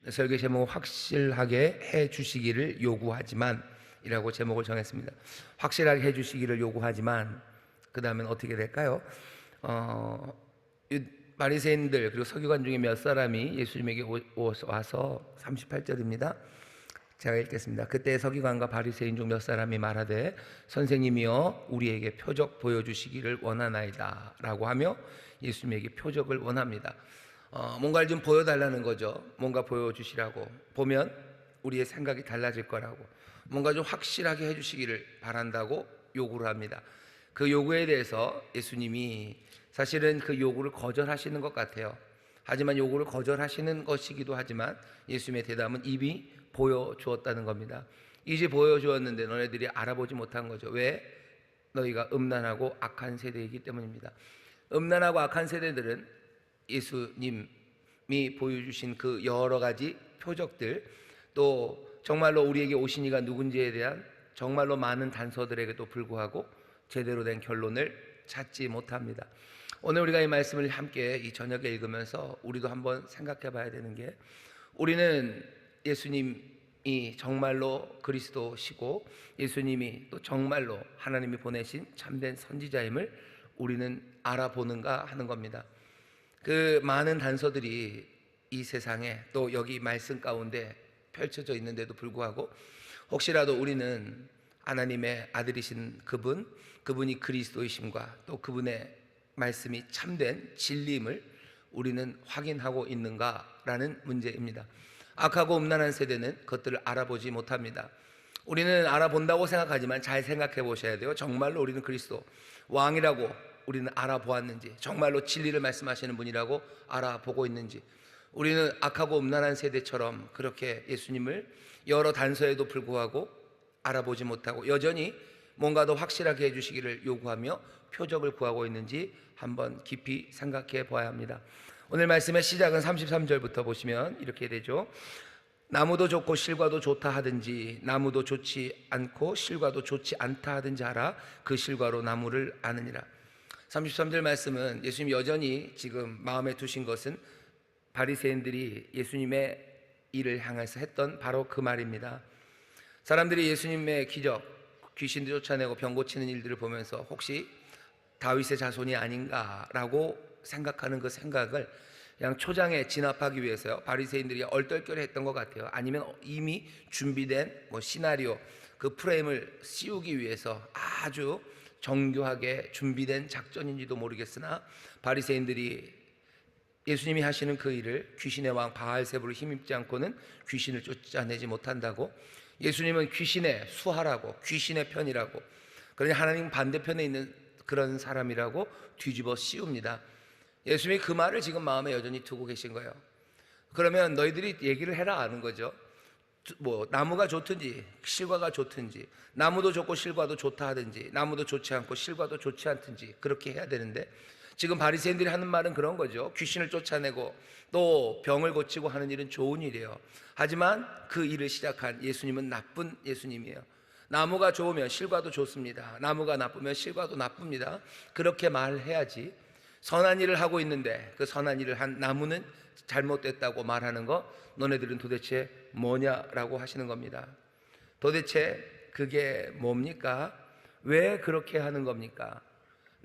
설교 제목은 확실하게 해 주시기를 요구하지만 이라고 제목을 정했습니다. 확실하게 해 주시기를 요구하지만 그 다음엔 어떻게 될까요? 이 바리새인들 그리고 서기관 중에 몇 사람이 예수님에게 와서 38절입니다. 제가 읽겠습니다. 그때 서기관과 바리새인 중 몇 사람이 말하되 선생님이여 우리에게 표적 보여주시기를 원하나이다 라고 하며 예수님에게 표적을 원합니다. 뭔가를 좀 보여달라는 거죠. 뭔가 보여주시라고. 보면 우리의 생각이 달라질 거라고, 뭔가 좀 확실하게 해주시기를 바란다고 요구를 합니다. 그 요구에 대해서 예수님이 사실은 그 요구를 거절하시는 것 같아요. 하지만 요구를 거절하시는 것이기도 하지만 예수님의 대답은 이미 보여주었다는 겁니다. 이제 보여주었는데 너네들이 알아보지 못한 거죠. 왜? 너희가 음란하고 악한 세대이기 때문입니다. 음란하고 악한 세대들은 예수님이 보여주신 그 여러 가지 표적들, 또 정말로 우리에게 오신 이가 누군지에 대한 정말로 많은 단서들에게도 불구하고 제대로 된 결론을 찾지 못합니다. 오늘 우리가 이 말씀을 함께 이 저녁에 읽으면서 우리도 한번 생각해 봐야 되는 게, 우리는 예수님이 정말로 그리스도시고 예수님이 또 정말로 하나님이 보내신 참된 선지자임을 우리는 알아보는가 하는 겁니다. 그 많은 단서들이 이 세상에 또 여기 말씀 가운데 펼쳐져 있는데도 불구하고 혹시라도 우리는 하나님의 아들이신 그분이 그리스도이심과 또 그분의 말씀이 참된 진리임을 우리는 확인하고 있는가라는 문제입니다. 악하고 음란한 세대는 그것들을 알아보지 못합니다. 우리는 알아본다고 생각하지만 잘 생각해 보셔야 돼요. 정말로 우리는 그리스도 왕이라고 우리는 알아보았는지, 정말로 진리를 말씀하시는 분이라고 알아보고 있는지. 우리는 악하고 음란한 세대처럼 그렇게 예수님을 여러 단서에도 불구하고 알아보지 못하고 여전히 뭔가 더 확실하게 해주시기를 요구하며 표적을 구하고 있는지 한번 깊이 생각해 봐야 합니다. 오늘 말씀의 시작은 33절부터 보시면 이렇게 되죠. 나무도 좋고 실과도 좋다 하든지 나무도 좋지 않고 실과도 좋지 않다 하든지 하라. 그 실과로 나무를 아느니라. 33절 말씀은 예수님 여전히 지금 마음에 두신 것은 바리새인들이 예수님의 일을 향해서 했던 바로 그 말입니다. 사람들이 예수님의 기적, 귀신들 쫓아내고 병 고치는 일들을 보면서 혹시 다윗의 자손이 아닌가라고 생각하는 그 생각을 그냥 초장에 진압하기 위해서요, 바리새인들이 얼떨결에했던 것 같아요. 아니면 이미 준비된 시나리오, 그 프레임을 씌우기 위해서 아주 정교하게 준비된 작전인지도 모르겠으나 바리새인들이 예수님이 하시는 그 일을 귀신의 왕 바알세불을 힘입지 않고는 귀신을 쫓아내지 못한다고, 예수님은 귀신의 수하라고, 귀신의 편이라고, 그러니 하나님 반대편에 있는 그런 사람이라고 뒤집어 씌웁니다. 예수님이 그 말을 지금 마음에 여전히 두고 계신 거예요. 그러면 너희들이 얘기를 해라 하는 거죠. 나무가 좋든지 실과가 좋든지, 나무도 좋고 실과도 좋다 하든지 나무도 좋지 않고 실과도 좋지 않든지 그렇게 해야 되는데, 지금 바리새인들이 하는 말은 그런 거죠. 귀신을 쫓아내고 또 병을 고치고 하는 일은 좋은 일이에요. 하지만 그 일을 시작한 예수님은 나쁜 예수님이에요. 나무가 좋으면 실과도 좋습니다. 나무가 나쁘면 실과도 나쁩니다. 그렇게 말해야지. 선한 일을 하고 있는데 그 선한 일을 한 나무는 잘못됐다고 말하는 거, 너네들은 도대체 뭐냐라고 하시는 겁니다. 도대체 그게 뭡니까? 왜 그렇게 하는 겁니까?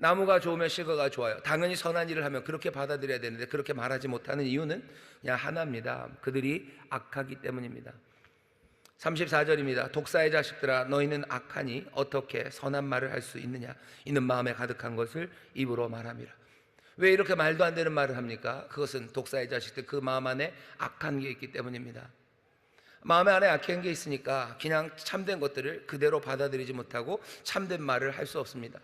나무가 좋으면 실과가 좋아요. 당연히 선한 일을 하면 그렇게 받아들여야 되는데 그렇게 말하지 못하는 이유는 그냥 하나입니다. 그들이 악하기 때문입니다. 34절입니다. 독사의 자식들아 너희는 악하니 어떻게 선한 말을 할 수 있느냐? 이는 마음에 가득한 것을 입으로 말함이라. 왜 이렇게 말도 안 되는 말을 합니까? 그것은 독사의 자식들, 그 마음 안에 악한 게 있기 때문입니다. 마음 안에 악한 게 있으니까 그냥 참된 것들을 그대로 받아들이지 못하고 참된 말을 할 수 없습니다.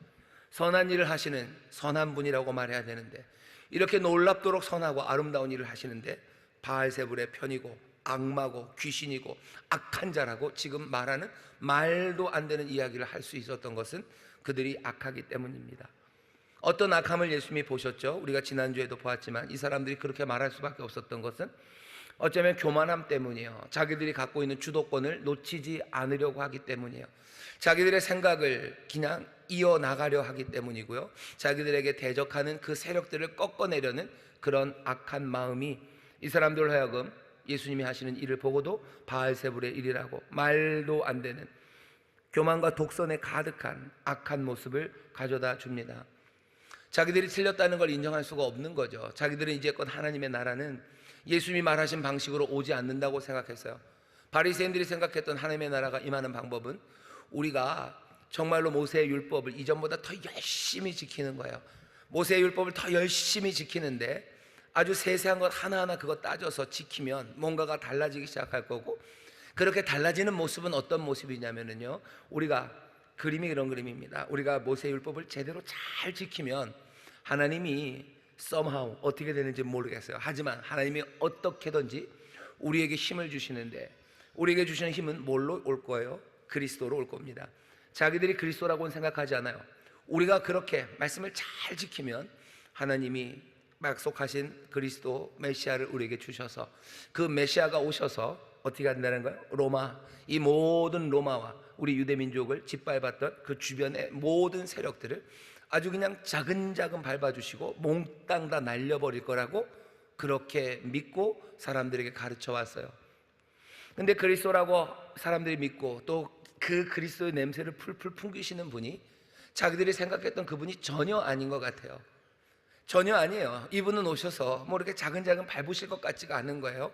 선한 일을 하시는 선한 분이라고 말해야 되는데, 이렇게 놀랍도록 선하고 아름다운 일을 하시는데 바알세불의 편이고 악마고 귀신이고 악한 자라고 지금 말하는 말도 안 되는 이야기를 할 수 있었던 것은 그들이 악하기 때문입니다. 어떤 악함을 예수님이 보셨죠? 우리가 지난주에도 보았지만 이 사람들이 그렇게 말할 수밖에 없었던 것은 어쩌면 교만함 때문이에요. 자기들이 갖고 있는 주도권을 놓치지 않으려고 하기 때문이에요. 자기들의 생각을 그냥 이어나가려 하기 때문이고요. 자기들에게 대적하는 그 세력들을 꺾어내려는 그런 악한 마음이 이 사람들로 하여금 예수님이 하시는 일을 보고도 바알세불의 일이라고 말도 안 되는 교만과 독선에 가득한 악한 모습을 가져다 줍니다. 자기들이 틀렸다는 걸 인정할 수가 없는 거죠. 자기들은 이제껏 하나님의 나라는 예수님이 말하신 방식으로 오지 않는다고 생각했어요. 바리새인들이 생각했던 하나님의 나라가 임하는 방법은 우리가 정말로 모세의 율법을 이전보다 더 열심히 지키는 거예요. 모세의 율법을 더 열심히 지키는데 아주 세세한 것 하나하나 그거 따져서 지키면 뭔가가 달라지기 시작할 거고, 그렇게 달라지는 모습은 어떤 모습이냐면요, 우리가 그림이 이런 그림입니다. 우리가 모세의 율법을 제대로 잘 지키면 하나님이 somehow 어떻게 되는지 모르겠어요. 하지만 하나님이 어떻게든지 우리에게 힘을 주시는데, 우리에게 주시는 힘은 뭘로 올 거예요? 그리스도로 올 겁니다. 자기들이 그리스도라고는 생각하지 않아요. 우리가 그렇게 말씀을 잘 지키면 하나님이 약속하신 그리스도 메시아를 우리에게 주셔서 그 메시아가 오셔서 어떻게 한다는 거예요? 로마, 이 모든 로마와 우리 유대민족을 짓밟았던 그 주변의 모든 세력들을 아주 그냥 자근자근 밟아주시고 몽땅 다 날려버릴 거라고 그렇게 믿고 사람들에게 가르쳐 왔어요. 근데 그리스도라고 사람들이 믿고 또 그 그리스도의 냄새를 풀풀 풍기시는 분이 자기들이 생각했던 그분이 전혀 아닌 것 같아요. 전혀 아니에요. 이분은 오셔서 뭐 이렇게 자근자근 밟으실 것 같지가 않은 거예요.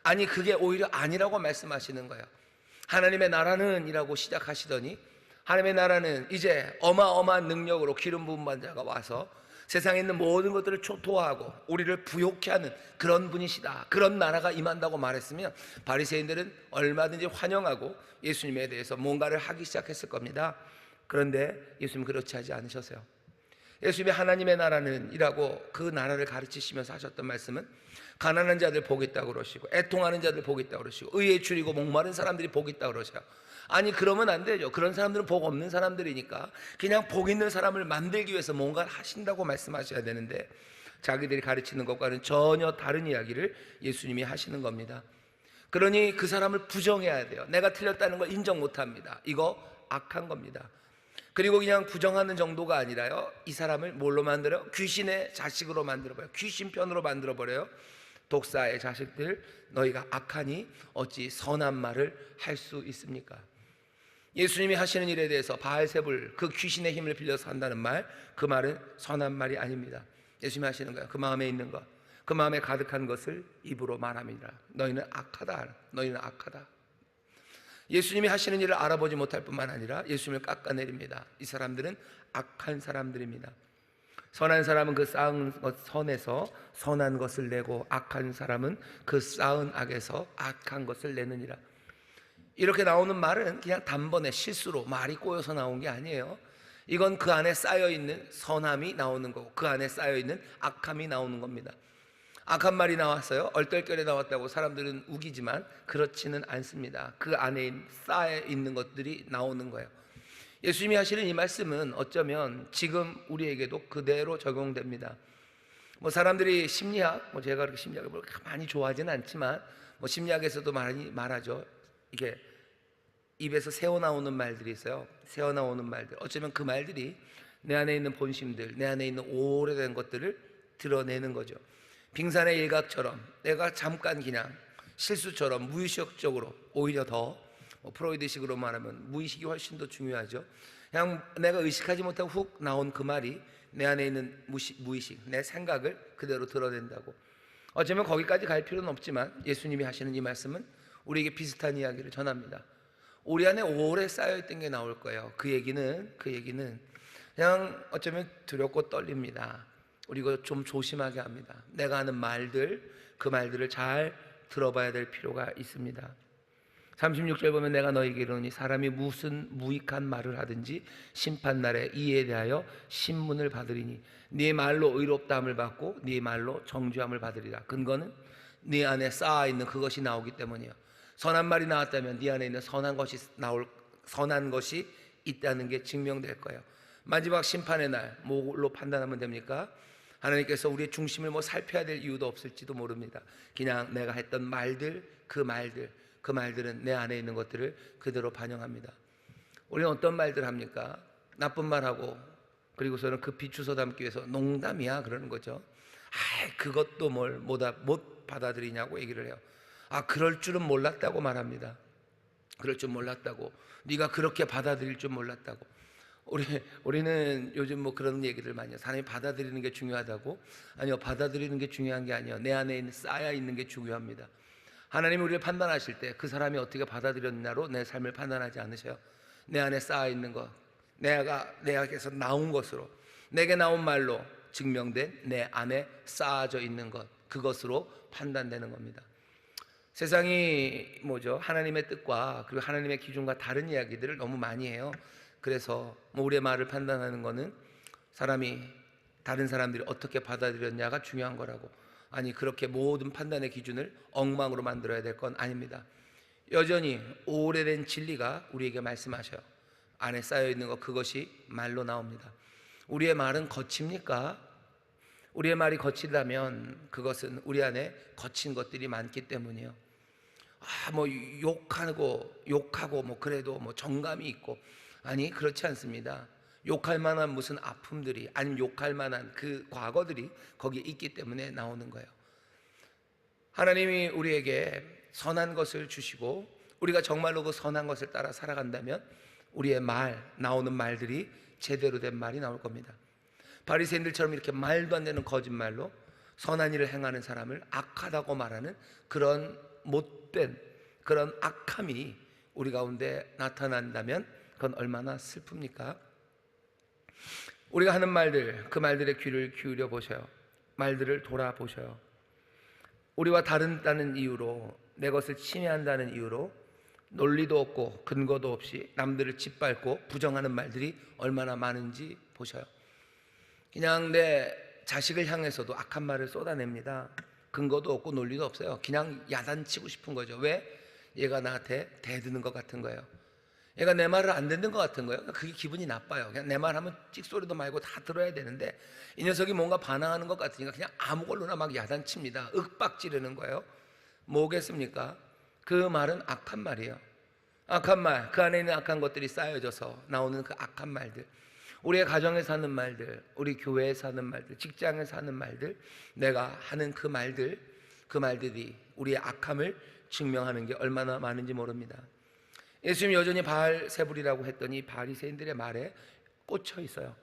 아니, 그게 오히려 아니라고 말씀하시는 거예요. 하나님의 나라는 이라고 시작하시더니 하나님의 나라는 이제 어마어마한 능력으로 기름 부은 자가 와서 세상에 있는 모든 것들을 초토화하고 우리를 부욕케 하는 그런 분이시다, 그런 나라가 임한다고 말했으면 바리새인들은 얼마든지 환영하고 예수님에 대해서 뭔가를 하기 시작했을 겁니다. 그런데 예수님 그렇지 하지 않으셨어요. 예수님이 하나님의 나라는 이라고 그 나라를 가르치시면서 하셨던 말씀은 가난한 자들 복 있다고 그러시고, 애통하는 자들 복 있다고 그러시고, 의에 줄이고 목마른 사람들이 복 있다고 그러셔요. 아니, 그러면 안 되죠. 그런 사람들은 복 없는 사람들이니까 그냥 복 있는 사람을 만들기 위해서 뭔가를 하신다고 말씀하셔야 되는데, 자기들이 가르치는 것과는 전혀 다른 이야기를 예수님이 하시는 겁니다. 그러니 그 사람을 부정해야 돼요. 내가 틀렸다는 걸 인정 못합니다. 이거 악한 겁니다. 그리고 그냥 부정하는 정도가 아니라요, 이 사람을 뭘로 만들어요? 귀신의 자식으로 만들어버려요. 귀신 편으로 만들어버려요. 독사의 자식들, 너희가 악하니 어찌 선한 말을 할 수 있습니까? 예수님이 하시는 일에 대해서 바알세불, 그 귀신의 힘을 빌려서 한다는 말, 그 말은 선한 말이 아닙니다. 예수님이 하시는 거예요. 그 마음에 있는 것, 그 마음에 가득한 것을 입으로 말합니다. 너희는 악하다, 너희는 악하다. 예수님이 하시는 일을 알아보지 못할 뿐만 아니라 예수님을 깎아내립니다. 이 사람들은 악한 사람들입니다. 선한 사람은 그 쌓은 것 선에서 선한 것을 내고, 악한 사람은 그 쌓은 악에서 악한 것을 내느니라. 이렇게 나오는 말은 그냥 단번에 실수로 말이 꼬여서 나온 게 아니에요. 이건 그 안에 쌓여있는 선함이 나오는 거고 그 안에 쌓여있는 악함이 나오는 겁니다. 악한 말이 나왔어요. 얼떨결에 나왔다고 사람들은 우기지만 그렇지는 않습니다. 그 안에 쌓여있는 것들이 나오는 거예요. 예수님이 하시는 이 말씀은 어쩌면 지금 우리에게도 그대로 적용됩니다. 뭐 사람들이 심리학, 제가 그렇게 심리학을 많이 좋아하지는 않지만 심리학에서도 많이 말하죠. 이게 입에서 새어 나오는 말들이 있어요. 새어 나오는 말들. 어쩌면 그 말들이 내 안에 있는 본심들, 내 안에 있는 오래된 것들을 드러내는 거죠. 빙산의 일각처럼 내가 잠깐 그냥 실수처럼 무의식적으로, 오히려 더 프로이드식으로 말하면 무의식이 훨씬 더 중요하죠. 그냥 내가 의식하지 못하고 훅 나온 그 말이 내 안에 있는 무의식, 내 생각을 그대로 드러낸다고. 어쩌면 거기까지 갈 필요는 없지만 예수님이 하시는 이 말씀은 우리에게 비슷한 이야기를 전합니다. 우리 안에 오래 쌓여있던 게 나올 거예요. 그 얘기는 그냥 어쩌면 두렵고 떨립니다. 우리가 좀 조심하게 합니다. 내가 하는 말들, 그 말들을 잘 들어봐야 될 필요가 있습니다. 36절 보면 내가 너희에게 이르노니 사람이 무슨 무익한 말을 하든지 심판날에 이에 대하여 신문을 받으리니 네 말로 의롭다함을 받고 네 말로 정죄함을 받으리라. 근거는 네 안에 쌓아있는 그것이 나오기 때문이에요. 선한 말이 나왔다면 네 안에 있는 선한 것이 있다는 게 증명될 거예요. 마지막 심판의 날 뭘로 판단하면 됩니까? 하나님께서 우리의 중심을 살펴야 될 이유도 없을지도 모릅니다. 그냥 내가 했던 말들, 그 말들은 내 안에 있는 것들을 그대로 반영합니다. 우리는 어떤 말들 합니까? 나쁜 말하고, 그리고서는 급히 주워 담기 위해서 농담이야 그러는 거죠. 그것도 못 받아들이냐고 얘기를 해요. 그럴 줄은 몰랐다고 말합니다. 그럴 줄 몰랐다고. 네가 그렇게 받아들일 줄 몰랐다고. 우리는 요즘 뭐 그런 얘기들 많이 해요. 사람이 받아들이는 게 중요하다고. 아니요, 받아들이는 게 중요한 게 아니에요. 내 안에 쌓여 있는 게 중요합니다. 하나님이 우리를 판단하실 때 그 사람이 어떻게 받아들였냐로 내 삶을 판단하지 않으셔요. 내 안에 쌓여 있는 것, 내게서 나온 것으로, 내게 나온 말로 증명된 내 안에 쌓아져 있는 것, 그것으로 판단되는 겁니다. 세상이 하나님의 뜻과 그리고 하나님의 기준과 다른 이야기들을 너무 많이 해요. 그래서 우리의 말을 판단하는 것은 다른 사람들이 어떻게 받아들였냐가 중요한 거라고. 아니, 그렇게 모든 판단의 기준을 엉망으로 만들어야 될 건 아닙니다. 여전히 오래된 진리가 우리에게 말씀하셔요. 안에 쌓여있는 것, 그것이 말로 나옵니다. 우리의 말은 거칩니까? 우리의 말이 거치다면 그것은 우리 안에 거친 것들이 많기 때문이에요. 욕하고 그래도 정감이 있고, 아니, 그렇지 않습니다. 욕할 만한 무슨 아픔들이, 아니면 욕할 만한 그 과거들이 거기에 있기 때문에 나오는 거예요. 하나님이 우리에게 선한 것을 주시고 우리가 정말로 그 선한 것을 따라 살아간다면 우리의 나오는 말들이 제대로 된 말이 나올 겁니다. 바리새인들처럼 이렇게 말도 안 되는 거짓말로 선한 일을 행하는 사람을 악하다고 말하는 그런 못된 그런 악함이 우리 가운데 나타난다면 그건 얼마나 슬픕니까? 우리가 하는 말들, 그 말들의 귀를 기울여 보셔요. 말들을 돌아보셔요. 우리와 다르다는 이유로, 내 것을 침해한다는 이유로 논리도 없고 근거도 없이 남들을 짓밟고 부정하는 말들이 얼마나 많은지 보셔요. 그냥 내 자식을 향해서도 악한 말을 쏟아냅니다. 근거도 없고 논리도 없어요. 그냥 야단치고 싶은 거죠. 왜? 얘가 나한테 대드는 것 같은 거예요. 얘가 내 말을 안 듣는 것 같은 거예요. 그게 기분이 나빠요. 그냥 내 말하면 찍소리도 말고 다 들어야 되는데 이 녀석이 뭔가 반항하는 것 같으니까 그냥 아무 걸로나 막 야단칩니다. 윽박지르는 거예요. 뭐겠습니까? 그 말은 악한 말이에요. 악한 말, 그 안에 있는 악한 것들이 쌓여져서 나오는 그 악한 말들, 우리의 가정에서 하는 말들, 우리 교회에서 하는 말들, 직장에서 하는 말들, 내가 하는 그 말들이 우리의 악함을 증명하는 게 얼마나 많은지 모릅니다. 예수님이 여전히 바알세불이라고 했더니 바리새인들의 말에 꽂혀 있어요.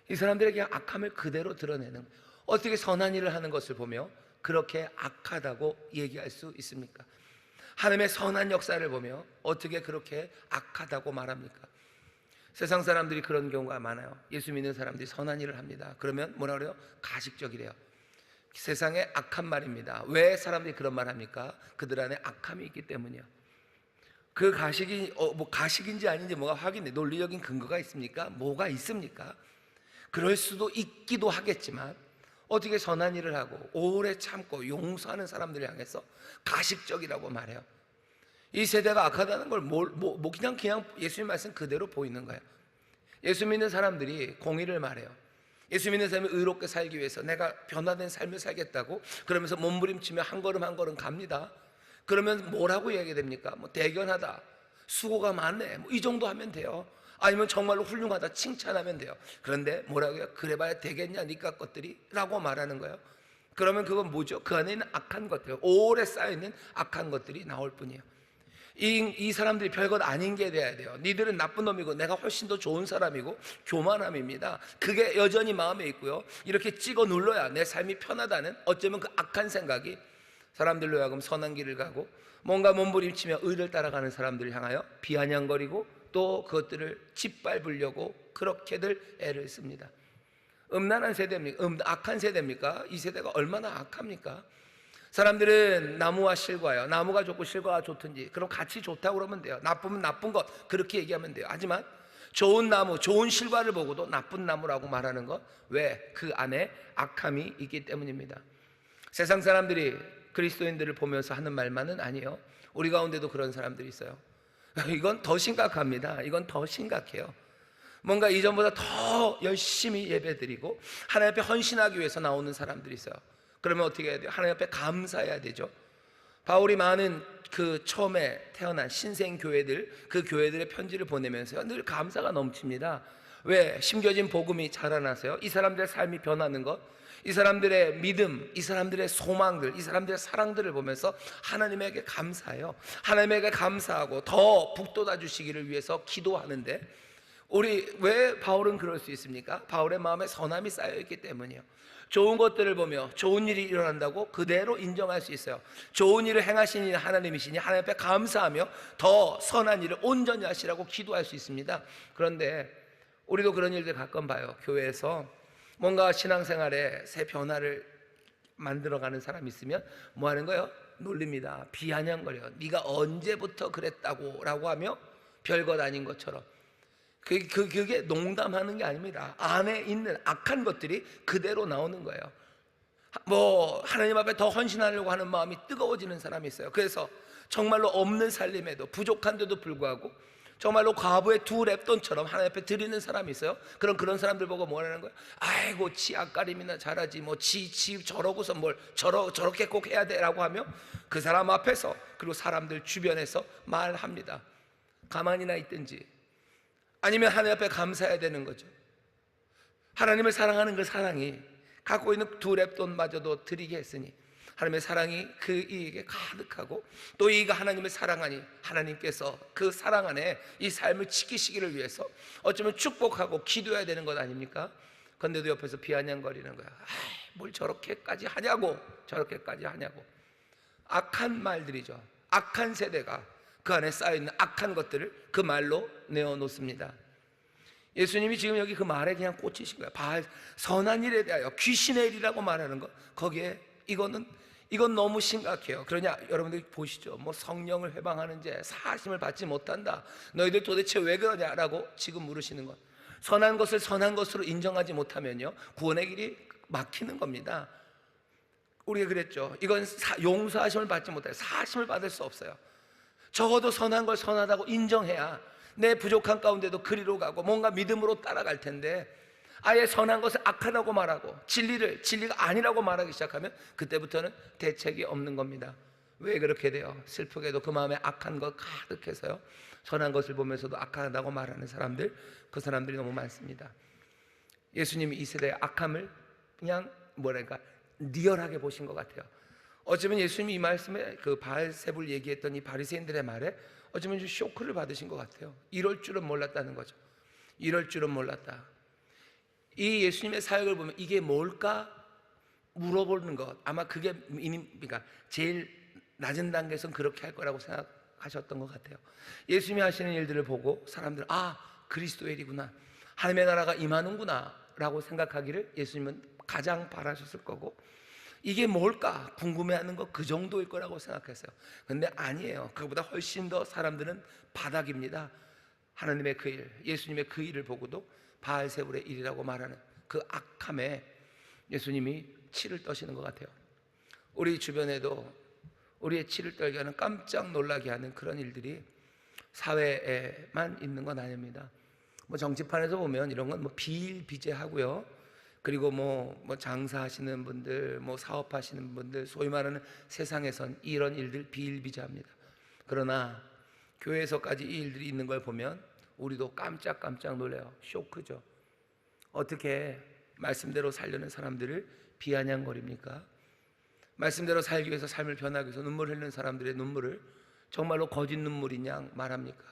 이 사람들에게 악함을 그대로 드러내는, 어떻게 선한 일을 하는 것을 보며 그렇게 악하다고 얘기할 수 있습니까? 하나님의 선한 역사를 보며 어떻게 그렇게 악하다고 말합니까? 세상 사람들이 그런 경우가 많아요. 예수 믿는 사람들이 선한 일을 합니다. 그러면 뭐라 그래요? 가식적이래요. 세상에 악한 말입니다. 왜 사람들이 그런 말 합니까? 그들 안에 악함이 있기 때문이요. 그 가식이 가식인지 아닌지 뭐가 확인돼, 논리적인 근거가 있습니까? 뭐가 있습니까? 그럴 수도 있기도 하겠지만 어떻게 선한 일을 하고 오래 참고 용서하는 사람들을 향해서 가식적이라고 말해요. 이 세대가 악하다는 걸 그냥 예수님 말씀 그대로 보이는 거예요. 예수 믿는 사람들이 공의를 말해요. 예수 믿는 사람이 의롭게 살기 위해서 내가 변화된 삶을 살겠다고 그러면서 몸부림치며 한 걸음 한 걸음 갑니다. 그러면 뭐라고 얘기해야 됩니까? 대견하다, 수고가 많네, 이 정도 하면 돼요. 아니면 정말로 훌륭하다, 칭찬하면 돼요. 그런데 뭐라고 해요? 그래봐야 되겠냐 니까 것들이? 라고 말하는 거예요. 그러면 그건 뭐죠? 그 안에 있는 악한 것들, 오래 쌓여있는 악한 것들이 나올 뿐이에요. 이 사람들이 별것 아닌 게 돼야 돼요. 니들은 나쁜 놈이고 내가 훨씬 더 좋은 사람이고, 교만함입니다. 그게 여전히 마음에 있고요. 이렇게 찍어 눌러야 내 삶이 편하다는, 어쩌면 그 악한 생각이 사람들로 하여금 선한 길을 가고 뭔가 몸부림치며 의를 따라가는 사람들을 향하여 비아냥거리고 또 그것들을 짓밟으려고 그렇게들 애를 씁니다. 음란한 세대입니까? 악한 세대입니까? 이 세대가 얼마나 악합니까? 사람들은 나무와 실과요, 나무가 좋고 실과가 좋든지 그럼 같이 좋다고 그러면 돼요. 나쁘면 나쁜 것 그렇게 얘기하면 돼요. 하지만 좋은 나무, 좋은 실과를 보고도 나쁜 나무라고 말하는 것, 왜? 그 안에 악함이 있기 때문입니다. 세상 사람들이 그리스도인들을 보면서 하는 말만은 아니에요. 우리 가운데도 그런 사람들이 있어요. 이건 더 심각합니다. 이건 더 심각해요. 뭔가 이전보다 더 열심히 예배드리고 하나님 앞에 헌신하기 위해서 나오는 사람들이 있어요. 그러면 어떻게 해야 돼요? 하나님 앞에 감사해야 되죠. 바울이 많은 그 처음에 태어난 신생 교회들, 그 교회들의 편지를 보내면서 늘 감사가 넘칩니다. 왜? 심겨진 복음이 자라나서요, 이 사람들의 삶이 변하는 것, 이 사람들의 믿음, 이 사람들의 소망들, 이 사람들의 사랑들을 보면서 하나님에게 감사해요. 하나님에게 감사하고 더 북돋아 주시기를 위해서 기도하는데, 우리 왜 바울은 그럴 수 있습니까? 바울의 마음에 선함이 쌓여있기 때문이에요. 좋은 것들을 보며 좋은 일이 일어난다고 그대로 인정할 수 있어요. 좋은 일을 행하신 이는 하나님이시니 하나님 앞에 감사하며 더 선한 일을 온전히 하시라고 기도할 수 있습니다. 그런데 우리도 그런 일들 가끔 봐요. 교회에서 뭔가 신앙생활에 새 변화를 만들어가는 사람이 있으면 뭐 하는 거예요? 놀립니다. 비아냥거려요. 네가 언제부터 그랬다고 라고 하며 별것 아닌 것처럼. 그게 농담하는 게 아닙니다. 안에 있는 악한 것들이 그대로 나오는 거예요. 뭐 하나님 앞에 더 헌신하려고 하는 마음이 뜨거워지는 사람이 있어요. 그래서 정말로 없는 살림에도 부족한데도 불구하고 정말로 과부의 두 랩돈처럼 하나님 앞에 드리는 사람이 있어요. 그런 사람들 보고 뭐라는 거예요? 아이고 지 앞가림이나 잘하지, 뭐 지 저러고서 뭘 저렇게 꼭 해야 돼라고 하며 그 사람 앞에서 그리고 사람들 주변에서 말합니다. 가만히나 있든지 아니면 하나님 앞에 감사해야 되는 거죠. 하나님을 사랑하는 그 사랑이 갖고 있는 두 랩돈마저도 드리게 했으니 하나님의 사랑이 그 이에게 가득하고 또 이가 하나님을 사랑하니 하나님께서 그 사랑 안에 이 삶을 지키시기를 위해서 어쩌면 축복하고 기도해야 되는 것 아닙니까? 그런데도 옆에서 비아냥거리는 거야. 뭘 저렇게까지 하냐고, 저렇게까지 하냐고. 악한 말들이죠. 악한 세대가 그 안에 쌓여있는 악한 것들을 그 말로 내어놓습니다. 예수님이 지금 여기 그 말에 그냥 꽂히신 거예요. 선한 일에 대하여 귀신의 일이라고 말하는 것, 거기에 이건 너무 심각해요. 그러냐 여러분들 보시죠. 뭐 성령을 회방하는 자 사심을 받지 못한다. 너희들 도대체 왜 그러냐라고 지금 물으시는 것. 선한 것을 선한 것으로 인정하지 못하면요 구원의 길이 막히는 겁니다. 우리가 그랬죠. 이건 용서하심을 받지 못해요. 사심을 받을 수 없어요. 적어도 선한 걸 선하다고 인정해야 내 부족한 가운데도 그리로 가고 뭔가 믿음으로 따라갈 텐데, 아예 선한 것을 악하다고 말하고 진리가 아니라고 말하기 시작하면 그때부터는 대책이 없는 겁니다. 왜 그렇게 돼요? 슬프게도 그 마음에 악한 것 가득해서요 선한 것을 보면서도 악하다고 말하는 사람들, 그 사람들이 너무 많습니다. 예수님이 이 세대의 악함을 그냥 리얼하게 보신 것 같아요. 어쩌면 예수님이 이 말씀에 그 바알세불 얘기했던 이 바리새인들의 말에 어쩌면 좀 쇼크를 받으신 것 같아요. 이럴 줄은 몰랐다는 거죠. 이럴 줄은 몰랐다. 이 예수님의 사역을 보면 이게 뭘까 물어보는 것, 아마 그게 그러니까 제일 낮은 단계에서는 그렇게 할 거라고 생각하셨던 것 같아요. 예수님이 하시는 일들을 보고 사람들은 그리스도의 일이구나, 하나님의 나라가 임하는구나 라고 생각하기를 예수님은 가장 바라셨을 거고, 이게 뭘까 궁금해하는 거 그 정도일 거라고 생각했어요. 근데 아니에요. 그보다 훨씬 더 사람들은 바닥입니다. 하나님의 그 일, 예수님의 그 일을 보고도 바알세불의 일이라고 말하는 그 악함에 예수님이 치를 떠시는 것 같아요. 우리 주변에도 우리의 치를 떨게 하는, 깜짝 놀라게 하는 그런 일들이 사회에만 있는 건 아닙니다. 뭐 정치판에서 보면 이런 건 뭐 비일비재하고요. 그리고 뭐 장사하시는 분들, 뭐 사업하시는 분들, 소위 말하는 세상에선 이런 일들 비일비재합니다. 그러나 교회에서까지 이 일들이 있는 걸 보면 우리도 깜짝 놀라요. 쇼크죠. 어떻게 말씀대로 살려는 사람들을 비아냥거립니까? 말씀대로 살기 위해서, 삶을 변하기 위해서 눈물 흘리는 사람들의 눈물을 정말로 거짓 눈물인 양 말합니까?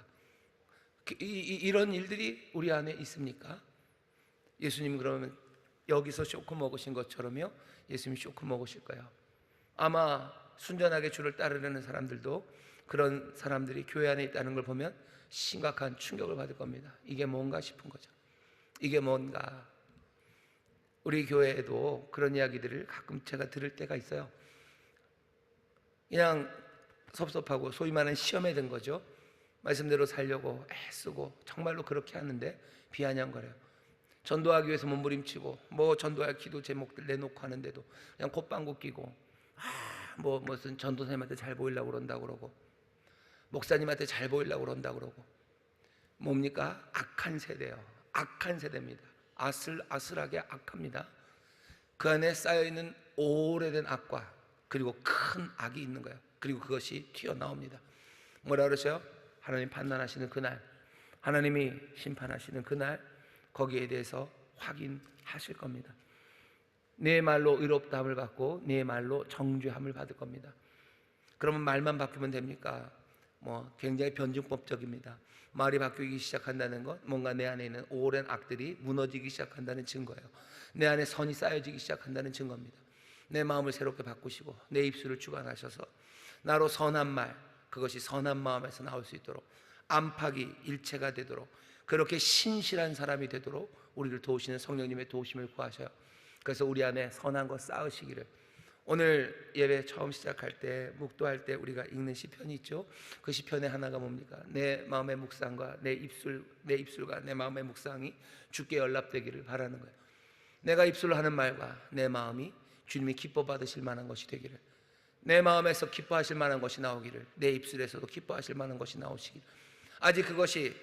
이런 일들이 우리 안에 있습니까? 예수님 그러면 여기서 쇼크 먹으신 것처럼요 예수님 쇼크 먹으실 거예요. 아마 순전하게 주를 따르려는 사람들도 그런 사람들이 교회 안에 있다는 걸 보면 심각한 충격을 받을 겁니다. 이게 뭔가 싶은 거죠. 이게 뭔가. 우리 교회에도 그런 이야기들을 가끔 제가 들을 때가 있어요. 그냥 섭섭하고 소위 말하는 시험에 든 거죠. 말씀대로 살려고 애쓰고 정말로 그렇게 하는데 비아냥거려요. 전도하기 위해서 몸부림치고 뭐 전도할 기도 제목들 내놓고 하는데도 그냥 콧방구 끼고 무슨 전도사님한테 잘 보이려고 그런다고 그러고 목사님한테 잘 보이려고 그런다고 그러고, 뭡니까? 악한 세대예요. 악한 세대입니다. 아슬아슬하게 악합니다. 그 안에 쌓여있는 오래된 악과 그리고 큰 악이 있는 거예요. 그리고 그것이 튀어나옵니다. 뭐라 그러세요? 하나님 판단하시는 그날, 하나님이 심판하시는 그날, 거기에 대해서 확인하실 겁니다. 네 말로 의롭다함을 받고 네 말로 정죄함을 받을 겁니다. 그러면 말만 바꾸면 됩니까? 굉장히 변증법적입니다. 말이 바뀌기 시작한다는 것, 뭔가 내 안에 있는 오랜 악들이 무너지기 시작한다는 증거예요. 내 안에 선이 쌓여지기 시작한다는 증거입니다. 내 마음을 새롭게 바꾸시고 내 입술을 주관하셔서 나로 선한 말, 그것이 선한 마음에서 나올 수 있도록, 안팎이 일체가 되도록, 그렇게 신실한 사람이 되도록 우리를 도우시는 성령님의 도우심을 구하셔요. 그래서 우리 안에 선한 것 쌓으시기를. 오늘 예배 처음 시작할 때, 묵도할 때 우리가 읽는 시편이 있죠. 그 시편의 하나가 뭡니까? 내 마음의 묵상과 내 입술과 내 마음의 묵상이 주께 연락되기를 바라는 거예요. 내가 입술로 하는 말과 내 마음이 주님이 기뻐 받으실 만한 것이 되기를, 내 마음에서 기뻐하실 만한 것이 나오기를, 내 입술에서도 기뻐하실 만한 것이 나오시기를. 아직 그것이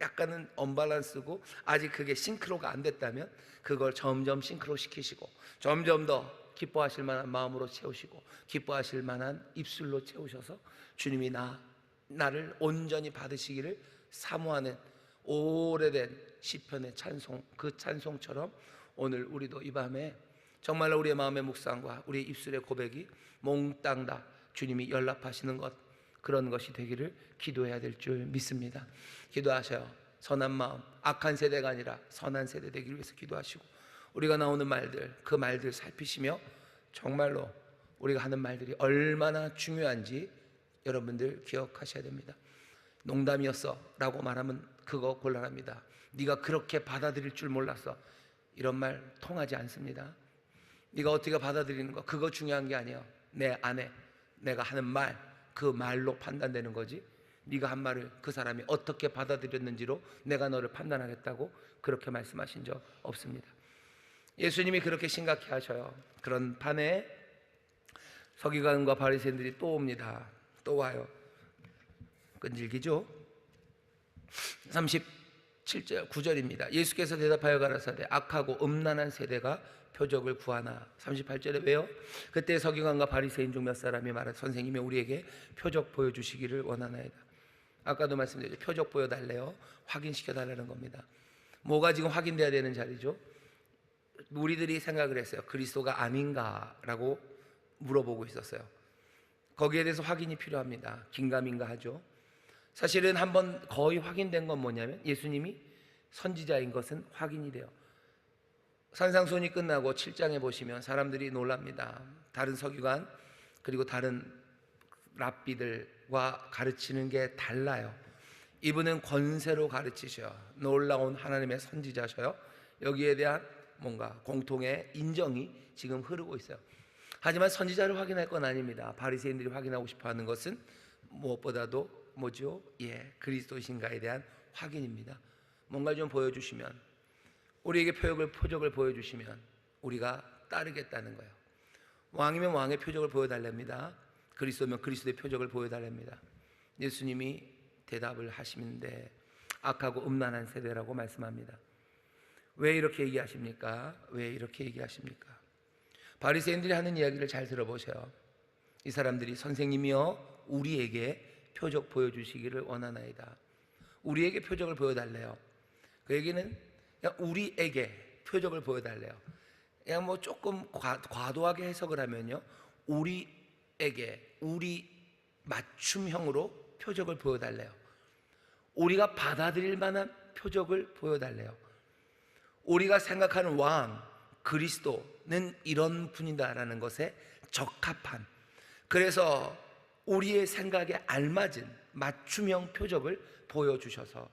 약간은 언밸런스고 아직 그게 싱크로가 안 됐다면 그걸 점점 싱크로 시키시고 점점 더 기뻐하실 만한 마음으로 채우시고 기뻐하실 만한 입술로 채우셔서 주님이 나를 온전히 받으시기를 사모하는 오래된 시편의 찬송, 그 찬송처럼 오늘 우리도 이 밤에 정말로 우리의 마음의 묵상과 우리의 입술의 고백이 몽땅 다 주님이 연락하시는 것, 그런 것이 되기를 기도해야 될 줄 믿습니다. 기도하셔요. 선한 마음, 악한 세대가 아니라 선한 세대 되기를 위해서 기도하시고, 우리가 나오는 말들, 그 말들 살피시며 정말로 우리가 하는 말들이 얼마나 중요한지 여러분들 기억하셔야 됩니다. 농담이었어 라고 말하면 그거 곤란합니다. 네가 그렇게 받아들일 줄 몰랐어, 이런 말 통하지 않습니다. 네가 어떻게 받아들이는 거, 그거 중요한 게 아니에요. 내 안에 내가 하는 말, 그 말로 판단되는 거지, 네가 한 말을 그 사람이 어떻게 받아들였는지로 내가 너를 판단하겠다고 그렇게 말씀하신 적 없습니다. 예수님이 그렇게 심각해 하셔요. 그런 판에 서기관과 바리새인들이 또 옵니다. 또 와요. 끈질기죠. 37절 9절입니다. 예수께서 대답하여 가라사대 악하고 음란한 세대가 표적을 구하나. 38절에 왜요? 그때 서기관과 바리새인 중 몇 사람이 말하되 선생님이 우리에게 표적 보여주시기를 원하나이다. 아까도 말씀드렸죠. 표적 보여달래요. 확인시켜 달라는 겁니다. 뭐가 지금 확인돼야 되는 자리죠? 우리들이 생각을 했어요. 그리스도가 아닌가라고 물어보고 있었어요. 거기에 대해서 확인이 필요합니다. 긴가민가 하죠. 사실은 한번 거의 확인된 건 뭐냐면 예수님이 선지자인 것은 확인이 돼요. 산상수훈이 끝나고 7장에 보시면 사람들이 놀랍니다. 다른 서기관 그리고 다른 랍비들과 가르치는 게 달라요. 이분은 권세로 가르치셔. 놀라운 하나님의 선지자셔요. 여기에 대한 뭔가 공통의 인정이 지금 흐르고 있어요. 하지만 선지자를 확인할 건 아닙니다. 바리새인들이 확인하고 싶어하는 것은 무엇보다도 뭐죠? 그리스도신가에 대한 확인입니다. 뭔가 좀 보여주시면, 우리에게 표적을 보여주시면 우리가 따르겠다는 거예요. 왕이면 왕의 표적을 보여달랍니다. 그리스도면 그리스도의 표적을 보여달랍니다. 예수님이 대답을 하시는데 악하고 음란한 세대라고 말씀합니다. 왜 이렇게 얘기하십니까? 왜 이렇게 얘기하십니까? 바리새인들이 하는 이야기를 잘 들어보세요. 이 사람들이 선생님이여 우리에게 표적 보여주시기를 원하나이다. 우리에게 표적을 보여달래요. 그 얘기는 그냥 우리에게 표적을 보여달래요. 그냥 조금 과도하게 해석을 하면요, 우리에게 우리 맞춤형으로 표적을 보여달래요. 우리가 받아들일 만한 표적을 보여달래요. 우리가 생각하는 왕 그리스도는 이런 분이다라는 것에 적합한, 그래서 우리의 생각에 알맞은 맞춤형 표적을 보여주셔서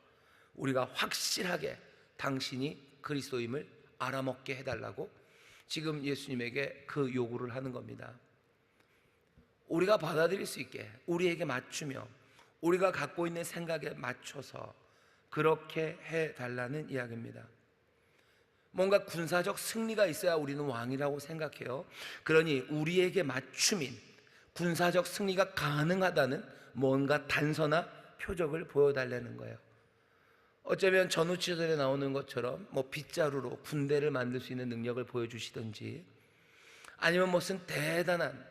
우리가 확실하게 당신이 그리스도임을 알아먹게 해달라고 지금 예수님에게 그 요구를 하는 겁니다. 우리가 받아들일 수 있게 우리에게 맞추며 우리가 갖고 있는 생각에 맞춰서 그렇게 해달라는 이야기입니다. 뭔가 군사적 승리가 있어야 우리는 왕이라고 생각해요. 그러니 우리에게 맞춤인 군사적 승리가 가능하다는 뭔가 단서나 표적을 보여달라는 거예요. 어쩌면 전우치전에 나오는 것처럼 빗자루로 군대를 만들 수 있는 능력을 보여주시든지, 아니면 무슨 대단한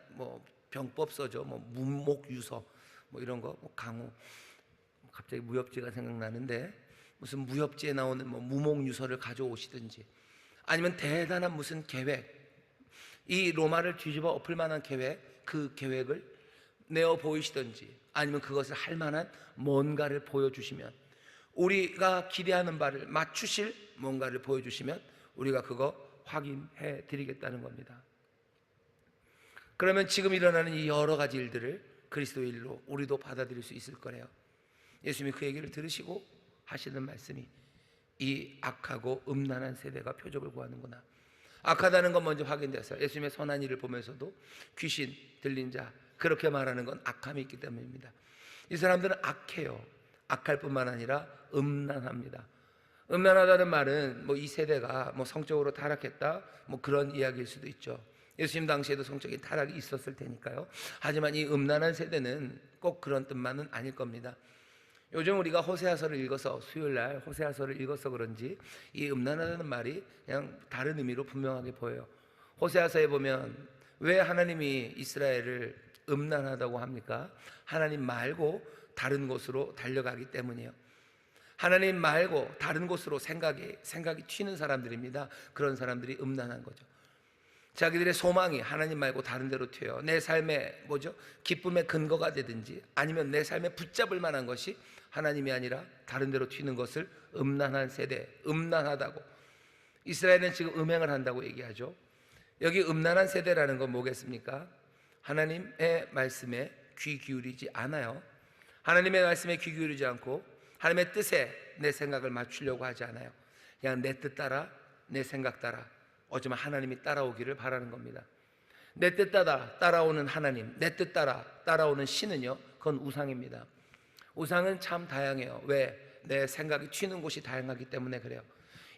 병법서죠, 문목유서 이런 거, 강우, 갑자기 무협지가 생각나는데 무슨 무협지에 나오는 무목유서를 가져오시든지, 아니면 대단한 무슨 계획, 이 로마를 뒤집어 엎을 만한 계획, 그 계획을 내어 보이시든지 아니면 그것을 할 만한 뭔가를 보여주시면, 우리가 기대하는 바를 맞추실 뭔가를 보여주시면 우리가 그거 확인해 드리겠다는 겁니다. 그러면 지금 일어나는 이 여러 가지 일들을 그리스도의 일로 우리도 받아들일 수 있을 거래요. 예수님이 그 얘기를 들으시고 하시는 말씀이, 이 악하고 음란한 세대가 표적을 구하는구나. 악하다는 건 먼저 확인됐어요. 예수님의 선한 일을 보면서도 귀신 들린 자, 그렇게 말하는 건 악함이 있기 때문입니다. 이 사람들은 악해요. 악할 뿐만 아니라 음란합니다. 음란하다는 말은 이 세대가 성적으로 타락했다, 그런 이야기일 수도 있죠. 예수님 당시에도 성적인 타락이 있었을 테니까요. 하지만 이 음란한 세대는 꼭 그런 뜻만은 아닐 겁니다. 요즘 우리가 호세아서를 읽어서, 수요일날 호세아서를 읽어서 그런지 이 음란하다는 말이 그냥 다른 의미로 분명하게 보여요. 호세아서에 보면 왜 하나님이 이스라엘을 음란하다고 합니까? 하나님 말고 다른 곳으로 달려가기 때문이에요. 하나님 말고 다른 곳으로 생각이 튀는 사람들입니다. 그런 사람들이 음란한 거죠. 자기들의 소망이 하나님 말고 다른 데로 튀어요. 내 삶의 기쁨의 근거가 되든지 아니면 내 삶에 붙잡을 만한 것이 하나님이 아니라 다른 데로 튀는 것을 음란한 세대, 음란하다고. 이스라엘은 지금 음행을 한다고 얘기하죠. 여기 음란한 세대라는 건 뭐겠습니까? 하나님의 말씀에 귀 기울이지 않아요. 하나님의 말씀에 귀 기울이지 않고 하나님의 뜻에 내 생각을 맞추려고 하지 않아요. 그냥 내 뜻 따라, 내 생각 따라, 어쩌면 하나님이 따라오기를 바라는 겁니다. 내 뜻 따라 따라오는 하나님, 내 뜻 따라 따라오는 신은요, 그건 우상입니다. 우상은 참 다양해요. 왜? 내 생각이 튀는 곳이 다양하기 때문에 그래요.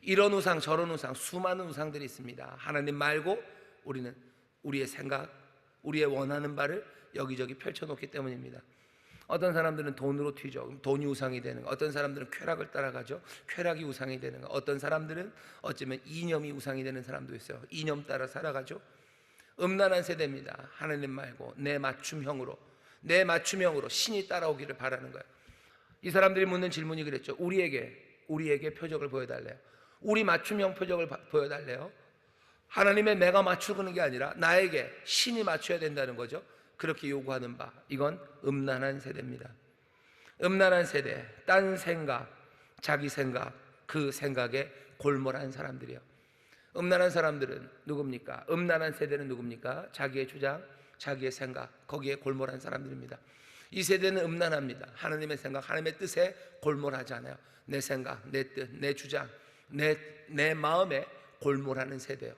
이런 우상 저런 우상, 수많은 우상들이 있습니다. 하나님 말고 우리는 우리의 생각, 우리의 원하는 바를 여기저기 펼쳐놓기 때문입니다. 어떤 사람들은 돈으로 튀죠. 돈이 우상이 되는 거. 어떤 사람들은 쾌락을 따라가죠. 쾌락이 우상이 되는 거. 어떤 사람들은 어쩌면 이념이 우상이 되는 사람도 있어요. 이념 따라 살아가죠. 음란한 세대입니다. 하나님 말고 내 맞춤형으로 신이 따라오기를 바라는 거예요. 이 사람들이 묻는 질문이 그랬죠. 우리에게 표적을 보여달래요. 우리 맞춤형 표적을 보여달래요. 하나님의 내가 맞추는 게 아니라 나에게 신이 맞춰야 된다는 거죠. 그렇게 요구하는 바, 이건 음란한 세대입니다. 음란한 세대, 딴 생각, 자기 생각, 그 생각에 골몰한 사람들이요. 음란한 사람들은 누굽니까? 음란한 세대는 누굽니까? 자기의 주장, 자기의 생각, 거기에 골몰한 사람들입니다. 이 세대는 음란합니다. 하나님의 생각, 하나님의 뜻에 골몰하지 않아요. 내 생각, 내 뜻, 내 주장, 내 마음에 골몰하는 세대예요.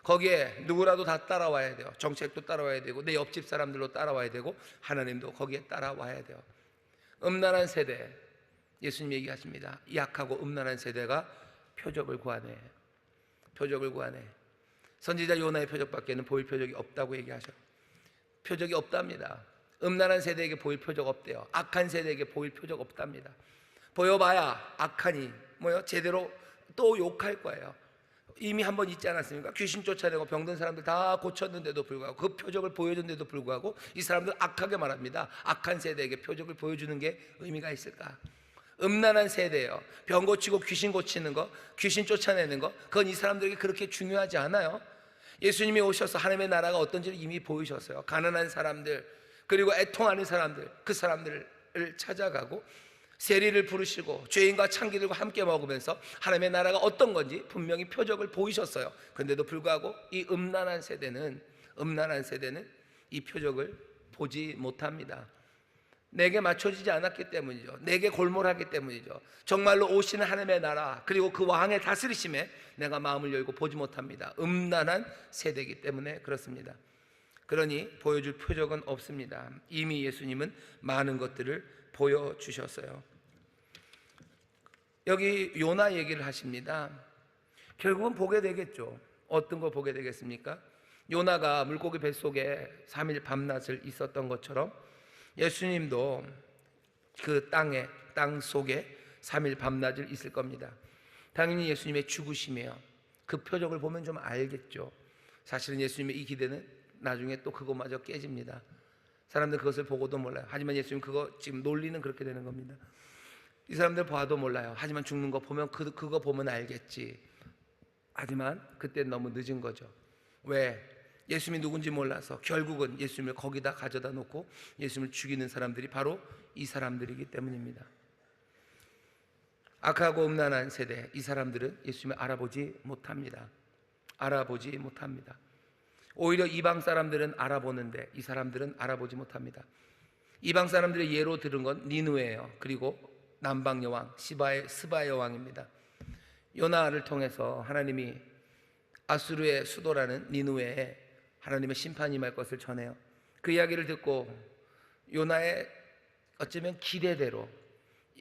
거기에 누구라도 다 따라와야 돼요. 정책도 따라와야 되고 내 옆집 사람들도 따라와야 되고 하나님도 거기에 따라와야 돼요. 음란한 세대, 예수님 얘기하십니다. 약하고 음란한 세대가 표적을 구하네. 표적을 구하네. 선지자 요나의 표적밖에는 보일 표적이 없다고 얘기하셔. 표적이 없답니다. 음란한 세대에게 보일 표적 없대요. 악한 세대에게 보일 표적 없답니다. 보여봐야 악하니 제대로 또 욕할 거예요. 이미 한번 있지 않았습니까? 귀신 쫓아내고 병든 사람들 다 고쳤는데도 불구하고, 그 표적을 보여줬는데도 불구하고 이 사람들 악하게 말합니다. 악한 세대에게 표적을 보여주는 게 의미가 있을까? 음란한 세대예요. 병 고치고 귀신 고치는 거, 귀신 쫓아내는 거, 그건 이 사람들에게 그렇게 중요하지 않아요. 예수님이 오셔서 하나님의 나라가 어떤지를 이미 보이셨어요. 가난한 사람들, 그리고 애통하는 사람들, 그 사람들을 찾아가고 세리를 부르시고 죄인과 창기들과 함께 먹으면서 하나님의 나라가 어떤 건지 분명히 표적을 보이셨어요. 그런데도 불구하고 이 음란한 세대는 이 표적을 보지 못합니다. 내게 맞춰지지 않았기 때문이죠. 내게 골몰하기 때문이죠. 정말로 오시는 하나님의 나라, 그리고 그 왕의 다스리심에 내가 마음을 열고 보지 못합니다. 음란한 세대이기 때문에 그렇습니다. 그러니 보여줄 표적은 없습니다. 이미 예수님은 많은 것들을 보여주셨어요. 여기 요나 얘기를 하십니다. 결국은 보게 되겠죠. 어떤 거 보게 되겠습니까? 요나가 물고기 뱃속에 3일 밤낮을 있었던 것처럼 예수님도 그 땅 속에 3일 밤낮을 있을 겁니다. 당연히 예수님의 죽으심이에요. 그 표적을 보면 좀 알겠죠. 사실은 예수님의 이 기대는 나중에 또 그것마저 깨집니다. 사람들 그것을 보고도 몰라요. 하지만 예수님 그거 지금 논리는 그렇게 되는 겁니다. 이 사람들 봐도 몰라요. 하지만 죽는 거 보면 그거 보면 알겠지. 하지만 그때 너무 늦은 거죠. 왜? 예수님이 누군지 몰라서 결국은 예수님을 거기다 가져다 놓고 예수님을 죽이는 사람들이 바로 이 사람들이기 때문입니다. 악하고 음란한 세대, 이 사람들은 예수님을 알아보지 못합니다. 알아보지 못합니다. 오히려 이방 사람들은 알아보는데 이 사람들은 알아보지 못합니다. 이방 사람들의 예로 들은 건 니느웨예요. 그리고 남방 여왕 스바의 여왕입니다. 요나를 통해서 하나님이 아수르의 수도라는 니느웨에 하나님의 심판이 임할 것을 전해요. 그 이야기를 듣고 요나의 어쩌면 기대대로,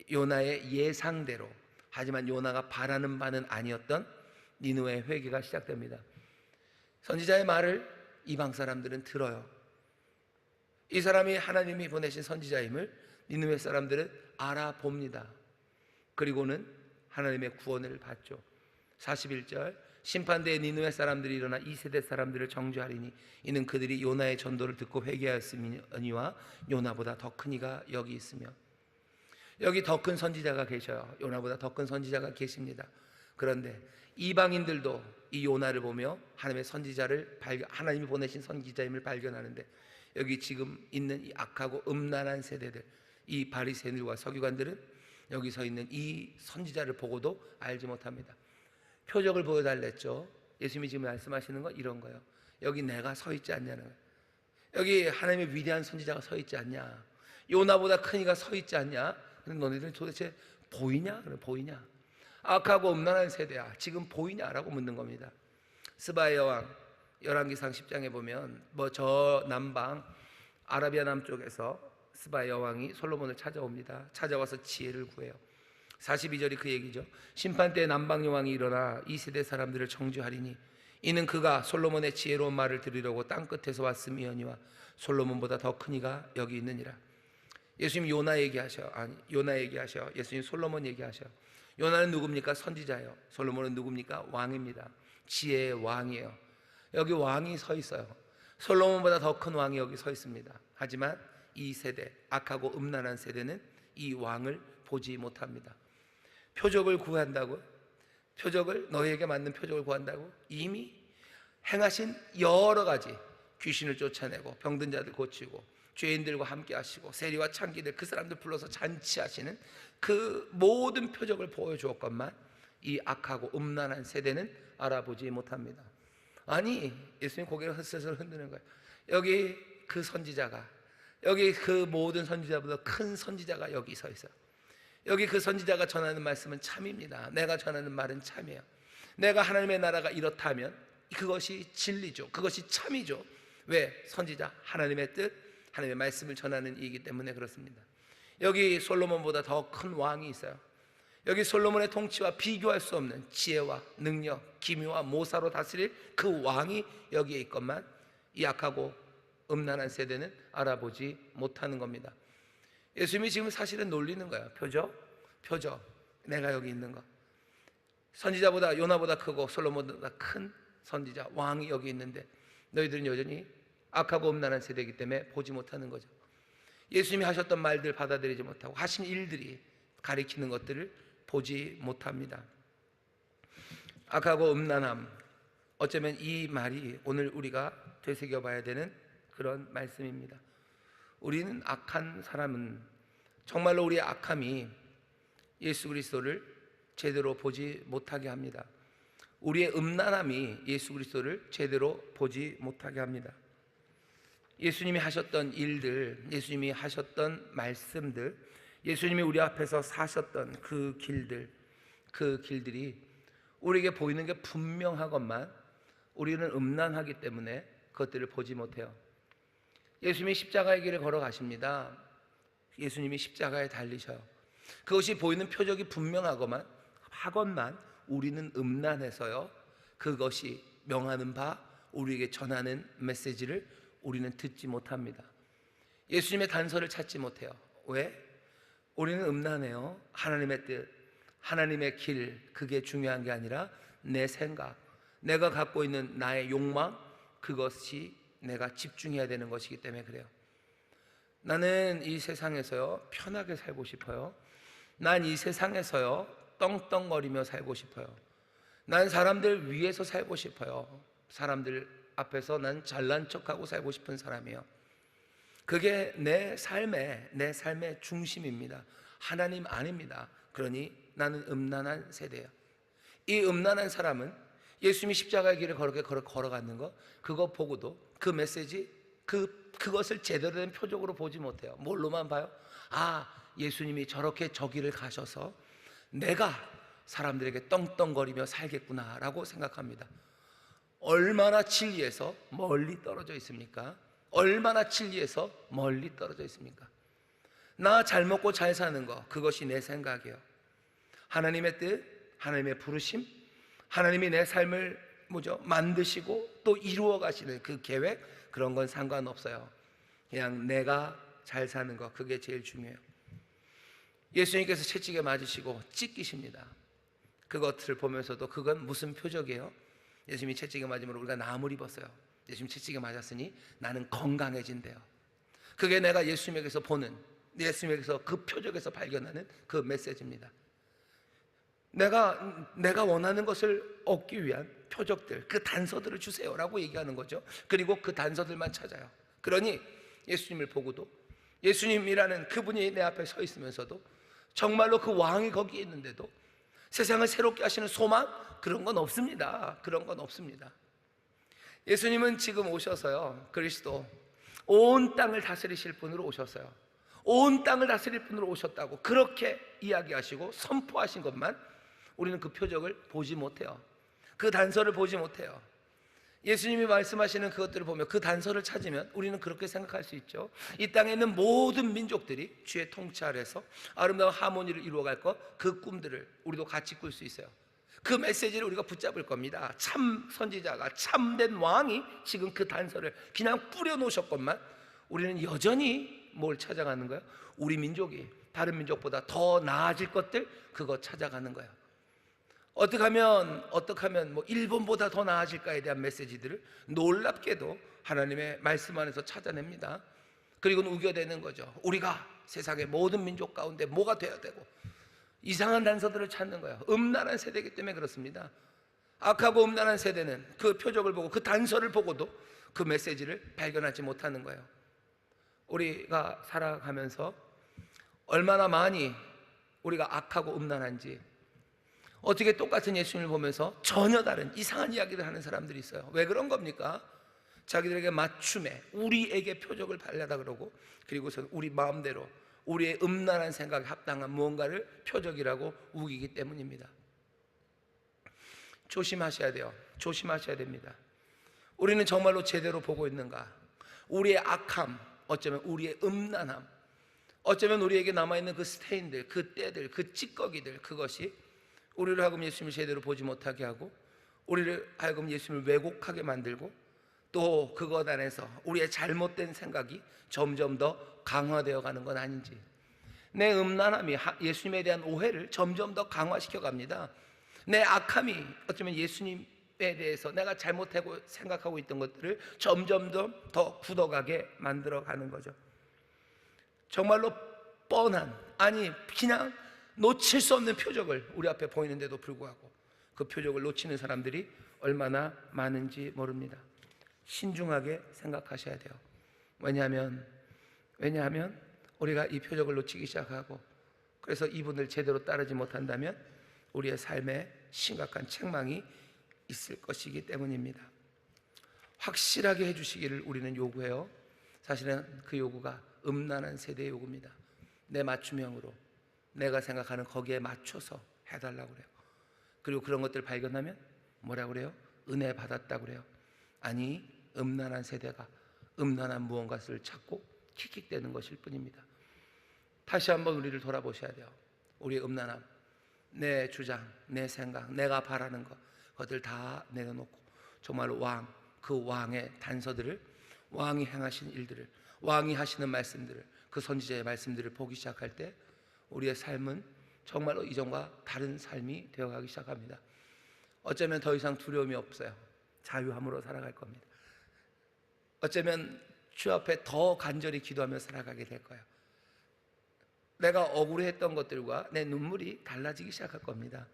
요나의 예상대로, 하지만 요나가 바라는 바는 아니었던 니느웨의 회개가 시작됩니다. 선지자의 말을 이방 사람들은 들어요. 이 사람이 하나님이 보내신 선지자임을 니느웨 사람들은 알아봅니다. 그리고는 하나님의 구원을 받죠. 41절, 심판대에 니느웨 사람들이 일어나 이 세대 사람들을 정죄하리니 이는 그들이 요나의 전도를 듣고 회개하였으니와 요나보다 더 큰 이가 여기 있으며. 여기 더 큰 선지자가 계셔요. 요나보다 더 큰 선지자가 계십니다. 그런데 이방인들도 이 요나를 보며 하나님의 선지자를 하나님이 보내신 선지자임을 발견하는데, 여기 지금 있는 이 악하고 음란한 세대들, 이 바리새인들과 서기관들은 여기 서 있는 이 선지자를 보고도 알지 못합니다. 표적을 보여달랬죠. 예수님이 지금 말씀하시는 건 이런 거예요. 여기 내가 서 있지 않냐는 거예요. 여기 하나님의 위대한 선지자가 서 있지 않냐, 요나보다 큰 이가 서 있지 않냐. 너네들 도대체 보이냐? 보이냐? 악하고 음란한 세대야, 지금 보이냐라고 묻는 겁니다. 스바의 여왕, 열왕기상 10장에 보면 저 남방 아라비아 남쪽에서 스바의 여왕이 솔로몬을 찾아옵니다. 찾아와서 지혜를 구해요. 42절이 그 얘기죠. 심판 때 남방 여왕이 일어나 이 세대 사람들을 정죄하리니 이는 그가 솔로몬의 지혜로운 말을 들으려고 땅 끝에서 왔음이거니와 솔로몬보다 더 큰 이가 여기 있느니라. 예수님 요나 얘기하셔. 예수님 솔로몬 얘기하셔. 요나는 누굽니까? 선지자예요. 솔로몬은 누굽니까? 왕입니다. 지혜의 왕이에요. 여기 왕이 서 있어요. 솔로몬보다 더 큰 왕이 여기 서 있습니다. 하지만 이 세대, 악하고 음란한 세대는 이 왕을 보지 못합니다. 표적을 구한다고? 너희에게 맞는 표적을 구한다고? 이미 행하신 여러 가지, 귀신을 쫓아내고 병든 자들 고치고 죄인들과 함께 하시고 세리와 창기들 그 사람들 불러서 잔치하시는 그 모든 표적을 보여주었건만 이 악하고 음란한 세대는 알아보지 못합니다. 아니, 예수님 고개를 슬슬 흔드는 거예요. 여기 그 선지자가, 여기 그 모든 선지자보다 큰 선지자가 여기 서 있어요. 여기 그 선지자가 전하는 말씀은 참입니다. 내가 전하는 말은 참이에요. 내가 하나님의 나라가 이렇다면 그것이 진리죠. 그것이 참이죠. 왜? 선지자, 하나님의 뜻, 하나님의 말씀을 전하는 이이기 때문에 그렇습니다. 여기 솔로몬보다 더 큰 왕이 있어요. 여기 솔로몬의 통치와 비교할 수 없는 지혜와 능력, 기묘와 모사로 다스릴 그 왕이 여기에 있건만 이 악하고 음란한 세대는 알아보지 못하는 겁니다. 예수님이 지금 사실은 놀리는 거예요. 표적, 내가 여기 있는 거. 선지자보다, 요나보다 크고 솔로몬보다 큰 선지자, 왕이 여기 있는데 너희들은 여전히 악하고 음란한 세대이기 때문에 보지 못하는 거죠. 예수님이 하셨던 말들 받아들이지 못하고 하신 일들이 가리키는 것들을 보지 못합니다. 악하고 음란함, 어쩌면 이 말이 오늘 우리가 되새겨봐야 되는 그런 말씀입니다. 우리는 악한 사람은 정말로 우리의 악함이 예수 그리스도를 제대로 보지 못하게 합니다. 우리의 음란함이 예수 그리스도를 제대로 보지 못하게 합니다. 예수님이 하셨던 일들, 예수님이 하셨던 말씀들, 예수님이 우리 앞에서 사셨던 그 길들이 우리에게 보이는 게 분명하건만 우리는 음란하기 때문에 그것들을 보지 못해요. 예수님이 십자가의 길을 걸어가십니다. 예수님이 십자가에 달리셔요. 그것이 보이는 표적이 분명하건만 우리는 음란해서요, 그것이 명하는 바 우리에게 전하는 메시지를 우리는 듣지 못합니다. 예수님의 단서를 찾지 못해요. 왜? 우리는 음란해요. 하나님의 뜻, 하나님의 길, 그게 중요한 게 아니라 내 생각, 내가 갖고 있는 나의 욕망, 그것이 내가 집중해야 되는 것이기 때문에 그래요. 나는 이 세상에서요 편하게 살고 싶어요. 난 이 세상에서요 떵떵거리며 살고 싶어요. 난 사람들 위에서 살고 싶어요. 사람들 앞에서 난 잘난 척하고 살고 싶은 사람이에요. 그게 내 삶의 중심입니다. 하나님 아닙니다. 그러니 나는 음란한 세대예요. 이 음란한 사람은 예수님이 십자가의 길을 그렇게 걸어가는 거, 그거 보고도 그 메시지, 그것을 제대로 된 표적으로 보지 못해요. 뭘로만 봐요? 아, 예수님이 저렇게 저 길을 가셔서 내가 사람들에게 떵떵거리며 살겠구나라고 생각합니다. 얼마나 진리에서 멀리 떨어져 있습니까? 얼마나 진리에서 멀리 떨어져 있습니까? 나 잘 먹고 잘 사는 거, 그것이 내 생각이에요. 하나님의 뜻, 하나님의 부르심, 하나님이 내 삶을 만드시고 또 이루어 가시는 그 계획, 그런 건 상관없어요. 그냥 내가 잘 사는 거, 그게 제일 중요해요. 예수님께서 채찍에 맞으시고 찢기십니다. 그것을 보면서도 그건 무슨 표적이에요? 예수님이 채찍에 맞으면 우리가 나음을 입었어요. 예수님이 채찍에 맞았으니 나는 건강해진대요. 그게 내가 예수님에게서 보는, 예수님에게서 그 표적에서 발견하는 그 메시지입니다. 내가 원하는 것을 얻기 위한 표적들, 그 단서들을 주세요라고 얘기하는 거죠. 그리고 그 단서들만 찾아요. 그러니 예수님을 보고도, 예수님이라는 그분이 내 앞에 서 있으면서도, 정말로 그 왕이 거기에 있는데도 세상을 새롭게 하시는 소망, 그런 건 없습니다. 그런 건 없습니다. 예수님은 지금 오셔서요, 그리스도, 온 땅을 다스리실 분으로 오셨어요. 온 땅을 다스릴 분으로 오셨다고 그렇게 이야기하시고 선포하신 것만, 우리는 그 표적을 보지 못해요. 그 단서를 보지 못해요. 예수님이 말씀하시는 그것들을 보며 그 단서를 찾으면 우리는 그렇게 생각할 수 있죠. 이 땅에 있는 모든 민족들이 주의 통치 아래서 아름다운 하모니를 이루어갈 것, 그 꿈들을 우리도 같이 꿀 수 있어요. 그 메시지를 우리가 붙잡을 겁니다. 참 선지자가, 참된 왕이 지금 그 단서를 그냥 뿌려놓으셨건만, 우리는 여전히 뭘 찾아가는 거예요? 우리 민족이 다른 민족보다 더 나아질 것들, 그거 찾아가는 거예요. 어떻게 하면 일본보다 더 나아질까에 대한 메시지들을 놀랍게도 하나님의 말씀 안에서 찾아냅니다. 그리고는 우겨대는 거죠. 우리가 세상의 모든 민족 가운데 뭐가 되어야 되고, 이상한 단서들을 찾는 거예요. 음란한 세대이기 때문에 그렇습니다. 악하고 음란한 세대는 그 표적을 보고 그 단서를 보고도 그 메시지를 발견하지 못하는 거예요. 우리가 살아가면서 얼마나 많이 우리가 악하고 음란한지, 어떻게 똑같은 예수님을 보면서 전혀 다른 이상한 이야기를 하는 사람들이 있어요. 왜 그런 겁니까? 자기들에게 맞춤에 우리에게 표적을 발라다 그러고, 그리고서 우리 마음대로 우리의 음란한 생각에 합당한 무언가를 표적이라고 우기기 때문입니다. 조심하셔야 돼요. 조심하셔야 됩니다. 우리는 정말로 제대로 보고 있는가? 우리의 악함, 어쩌면 우리의 음란함, 어쩌면 우리에게 남아있는 그 스테인들, 그 때들, 그 찌꺼기들, 그것이 우리를 하여금 예수님을 제대로 보지 못하게 하고, 우리를 하여금 예수님을 왜곡하게 만들고, 또 그것 안에서 우리의 잘못된 생각이 점점 더 강화되어 가는 건 아닌지, 내 음란함이 예수님에 대한 오해를 점점 더 강화시켜 갑니다. 내 악함이 어쩌면 예수님에 대해서 내가 잘못하고 생각하고 있던 것들을 점점 더 굳어가게 만들어 가는 거죠. 정말로 뻔한, 아니 그냥 놓칠 수 없는 표적을 우리 앞에 보이는데도 불구하고 그 표적을 놓치는 사람들이 얼마나 많은지 모릅니다. 신중하게 생각하셔야 돼요. 왜냐하면 우리가 이 표적을 놓치기 시작하고, 그래서 이분을 제대로 따르지 못한다면 우리의 삶에 심각한 책망이 있을 것이기 때문입니다. 확실하게 해주시기를 우리는 요구해요. 사실은 그 요구가 음란한 세대의 요구입니다. 내 맞춤형으로, 내가 생각하는 거기에 맞춰서 해달라고 그래요. 그리고 그런 것들을 발견하면 뭐라고 그래요? 은혜 받았다고 그래요. 아니, 음란한 세대가 음란한 무언가를 찾고 킥킥대는 것일 뿐입니다. 다시 한번 우리를 돌아보셔야 돼요. 우리의 음란함, 내 주장, 내 생각, 내가 바라는 것, 그것들 다 내려놓고 정말로 그 왕의 단서들을, 왕이 행하신 일들을, 왕이 하시는 말씀들을, 그 선지자의 말씀들을 보기 시작할 때 우리의 삶은 정말로 이전과 다른 삶이 되어가기 시작합니다. 어쩌면 더 이상 두려움이 없어요. 자유함으로 살아갈 겁니다. 어쩌면 주 앞에 더 간절히 기도하며 살아가게 될 거예요. 내가 억울했던 것들과 내 눈물이 달라지기 시작할 겁니다.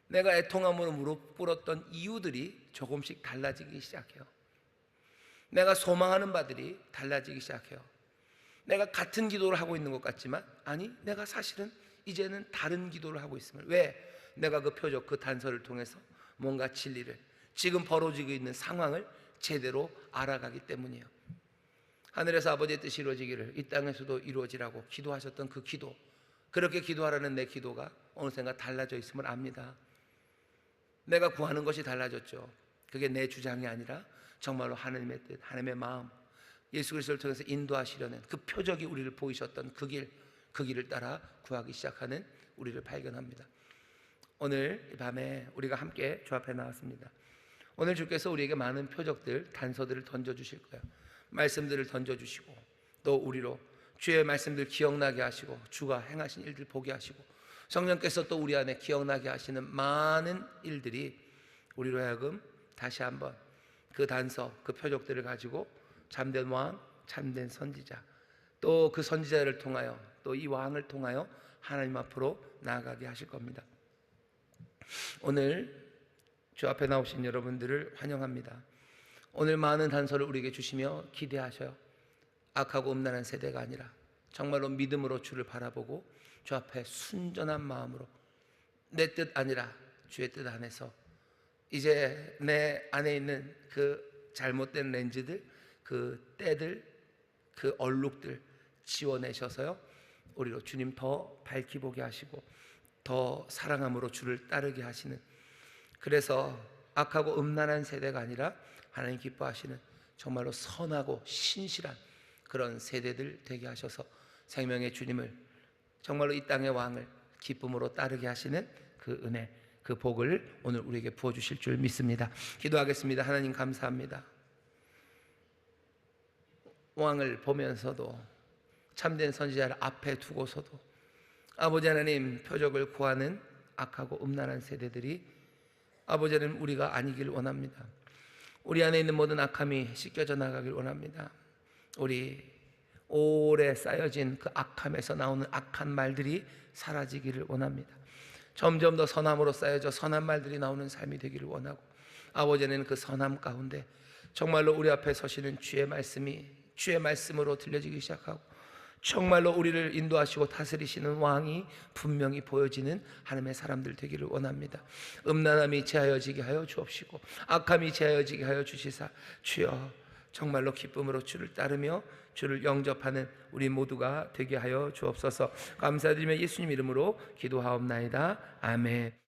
내가 애통함으로 무릎 꿇었던 이유들이 조금씩 달라지기 시작해요. 내가 소망하는 바들이 달라지기 시작해요. 내가 같은 기도를 하고 있는 것 같지만 아니, 내가 사실은 이제는 다른 기도를 하고 있음을. 왜? 내가 그 표적, 그 단서를 통해서 뭔가 진리를, 지금 벌어지고 있는 상황을 제대로 알아가기 때문이에요. 하늘에서 아버지의 뜻이 이루어지기를 이 땅에서도 이루어지라고 기도하셨던 그 기도, 그렇게 기도하라는 내 기도가 어느샌가 달라져 있음을 압니다. 내가 구하는 것이 달라졌죠. 그게 내 주장이 아니라 정말로 하나님의 뜻, 하나님의 마음, 예수 그리스도를 통해서 인도하시려는 그 표적이 우리를 보이셨던 그 길을 따라 구하기 시작하는 우리를 발견합니다. 오늘 밤에 우리가 함께 주 앞에 나왔습니다. 오늘 주께서 우리에게 많은 표적들, 단서들을 던져주실 거예요. 말씀들을 던져주시고 또 우리로 주의 말씀들 기억나게 하시고 주가 행하신 일들 보게 하시고 성령께서 또 우리 안에 기억나게 하시는 많은 일들이 우리로 하여금 다시 한번 그 단서, 그 표적들을 가지고 참된 왕, 참된 선지자, 또 그 선지자를 통하여 또 이 왕을 통하여 하나님 앞으로 나아가게 하실 겁니다. 오늘 주 앞에 나오신 여러분들을 환영합니다. 오늘 많은 단서를 우리에게 주시며 기대하셔요. 악하고 음란한 세대가 아니라 정말로 믿음으로 주를 바라보고 주 앞에 순전한 마음으로 내 뜻 아니라 주의 뜻 안에서 이제 내 안에 있는 그 잘못된 렌즈들, 그 때들, 그 얼룩들 지워내셔서요, 우리로 주님 더 밝히 보게 하시고 더 사랑함으로 주를 따르게 하시는, 그래서 악하고 음란한 세대가 아니라 하나님 기뻐하시는 정말로 선하고 신실한 그런 세대들 되게 하셔서 생명의 주님을, 정말로 이 땅의 왕을 기쁨으로 따르게 하시는 그 은혜, 그 복을 오늘 우리에게 부어주실 줄 믿습니다. 기도하겠습니다. 하나님 감사합니다. 왕을 보면서도 참된 선지자를 앞에 두고서도 아버지 하나님 표적을 구하는 악하고 음란한 세대들이 아버지 하나님 우리가 아니길 원합니다. 우리 안에 있는 모든 악함이 씻겨져 나가길 원합니다. 우리 오래 쌓여진 그 악함에서 나오는 악한 말들이 사라지기를 원합니다. 점점 더 선함으로 쌓여져 선한 말들이 나오는 삶이 되기를 원하고 아버지는 그 선함 가운데 정말로 우리 앞에 서시는 주의 말씀이 주의 말씀으로 들려지기 시작하고 정말로 우리를 인도하시고 다스리시는 왕이 분명히 보여지는 하나님의 사람들 되기를 원합니다. 음란함이 제하여지게 하여 주옵시고 악함이 제하여지게 하여 주시사 주여 정말로 기쁨으로 주를 따르며 주를 영접하는 우리 모두가 되게 하여 주옵소서. 감사드리며 예수님 이름으로 기도하옵나이다. 아멘.